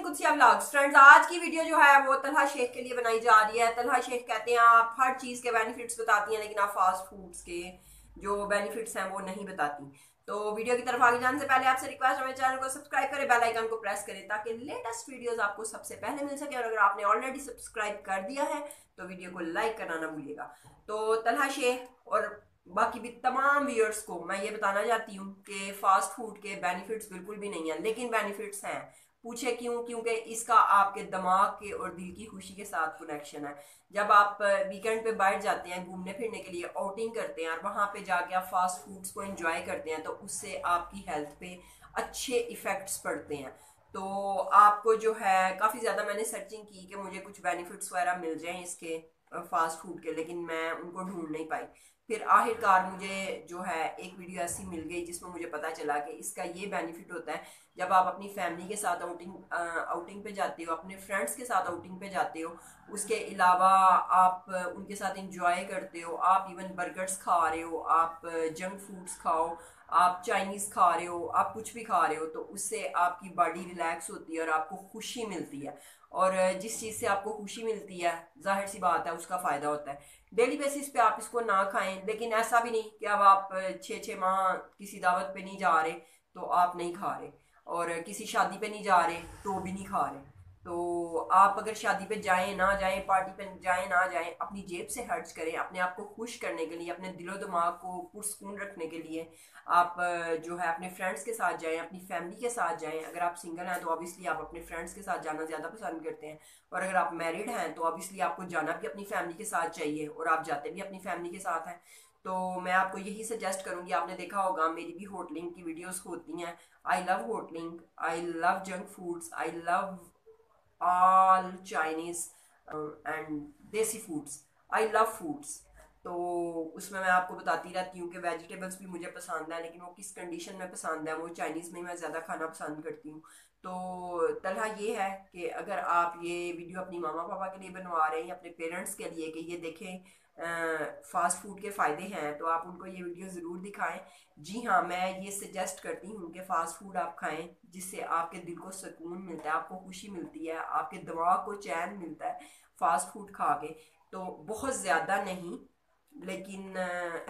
कुत्सिया vlogs. Friends, आज की video जो है वो तलहा शेख के लिए बनाई जा रही है। तलहा शेख कहते हैं आप हर चीज़ के बेनिफिट्स बताती हैं, लेकिन आप फास्ट फूड्स के जो बेनिफिट्स हैं वो नहीं बताती। तो वीडियो की तरफ आगे जाने से पहले आपसे रिक्वेस्ट है, मेरे चैनल को सब्सक्राइब करें, बेल आइकन को प्रेस करें ताकि लेटेस्ट वीडियोस आपको सबसे पहले मिल सके। और अगर आपने ऑलरेडी सब्सक्राइब कर दिया है तो वीडियो को लाइक करना ना भूलिएगा। तो तलहा शेख और बाकी भी तमाम व्यूअर्स को मैं ये बताना चाहती हूँ कि फास्ट फूड के बेनिफिट्स बिल्कुल भी नहीं है, लेकिन बेनिफिट्स हैं। पूछे क्यों? क्योंकि इसका आपके दिमाग के और दिल की खुशी के साथ कनेक्शन है। जब आप वीकेंड पे बाहर जाते हैं घूमने फिरने के लिए, आउटिंग करते हैं और वहां पे जाके आप फास्ट फूड्स को एंजॉय करते हैं, तो उससे आपकी हेल्थ पे अच्छे इफेक्ट्स पड़ते हैं। तो आपको जो है काफ़ी ज़्यादा मैंने सर्चिंग की कि मुझे कुछ बेनिफिट्स वगैरह मिल जाएं इसके फास्ट फूड के, लेकिन मैं उनको ढूंढ नहीं पाई। फिर आखिरकार मुझे जो है एक वीडियो ऐसी मिल गई जिसमें मुझे पता चला कि इसका ये बेनिफिट होता है। जब आप अपनी फैमिली के साथ आउटिंग पे जाते हो, अपने फ्रेंड्स के साथ आउटिंग पे जाते हो, उसके अलावा आप उनके साथ इंजॉय करते हो, आप इवन बर्गर्स खा रहे हो, आप जंक फूड्स खाओ, आप चाइनीज़ खा रहे हो, आप कुछ भी खा रहे हो, तो उससे आपकी बॉडी रिलैक्स होती है और आपको खुशी मिलती है। और जिस चीज़ से आपको खुशी मिलती है, जाहिर सी बात है उसका फ़ायदा होता है। डेली बेसिस पे आप इसको ना खाएं, लेकिन ऐसा भी नहीं कि अब आप 6 6 माह किसी दावत पे नहीं जा रहे तो आप नहीं खा रहे, और किसी शादी पे नहीं जा रहे तो भी नहीं खा रहे। तो आप अगर शादी पे जाएं ना जाएं, पार्टी पे जाएं ना जाएं, अपनी जेब से खर्च करें अपने आप को खुश करने के लिए, अपने दिलो दिमाग को पुरसकून रखने के लिए। आप जो है अपने फ्रेंड्स के साथ जाएं, अपनी फैमिली के साथ जाएं। अगर आप सिंगल हैं तो ऑब्वियसली आप अपने फ्रेंड्स के साथ जाना ज़्यादा पसंद करते हैं, और अगर आप मैरिड हैं तो ऑब्वियसली आपको जाना भी अपनी फैमिली के साथ चाहिए, और आप जाते भी अपनी फैमिली के साथ हैं। तो मैं आपको यही सजेस्ट करूंगी, आपने देखा होगा मेरी भी होटलिंग की वीडियोस होती हैं। I love होटलिंग, I love junk foods, I love all Chinese and देसी फूड्स, आई लव फूड्स। तो उसमें मैं आपको बताती रहती हूँ कि वेजिटेबल्स भी मुझे पसंद है, लेकिन वो किस कंडीशन में पसंद है, वो चाइनीज़ में मैं ज़्यादा खाना पसंद करती हूँ। तो तरह ये है कि अगर आप ये वीडियो अपनी मामा पापा के लिए बनवा रहे हैं या अपने पेरेंट्स के लिए कि ये देखें फास्ट फूड के फ़ायदे हैं, तो आप उनको ये वीडियो ज़रूर दिखाएं। जी हाँ, मैं ये सजेस्ट करती हूँ कि फ़ास्ट फूड आप खाएं, जिससे आपके दिल को सुकून मिलता है, आपको खुशी मिलती है, आपके दिमाग को चैन मिलता है फास्ट फूड खा के। तो बहुत ज़्यादा नहीं, लेकिन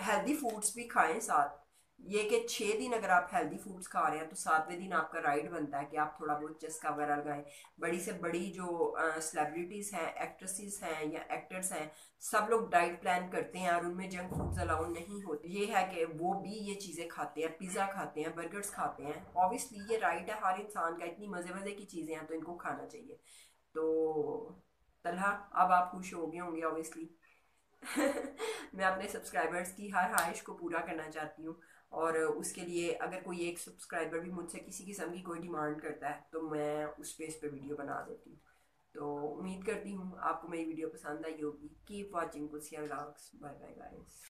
हेल्दी फूड्स भी खाएं साथ। ये कि 6 दिन अगर आप हेल्दी फूड्स खा रहे हैं तो 7वें दिन आपका राइट बनता है कि आप थोड़ा बहुत चस्का वगैरह लगाएं। बड़ी से बड़ी जो सेलिब्रिटीज़ हैं, एक्ट्रेसेस हैं या एक्टर्स हैं, सब लोग डाइट प्लान करते हैं और उनमें जंक फूड्स अलाउ नहीं होते। ये है कि वो भी ये चीज़ें खाते हैं, पिज़्ज़ा खाते हैं, बर्गर्स खाते हैं। ऑब्वियसली ये राइट है हर इंसान का, इतनी मज़े मज़े की चीज़ें हैं तो इनको खाना चाहिए। तो तलहा, अब आप खुश हो गए होंगे ऑब्वियसली। मैं अपने सब्सक्राइबर्स की हर ख्वाहिश को पूरा करना चाहती हूँ, और उसके लिए अगर कोई एक सब्सक्राइबर भी मुझसे किसी किस्म की कोई डिमांड करता है तो मैं उस बेस पे वीडियो बना देती हूँ। तो उम्मीद करती हूँ आपको मेरी वीडियो पसंद आई होगी। Keep watching Kusiya vlogs. Bye bye guys.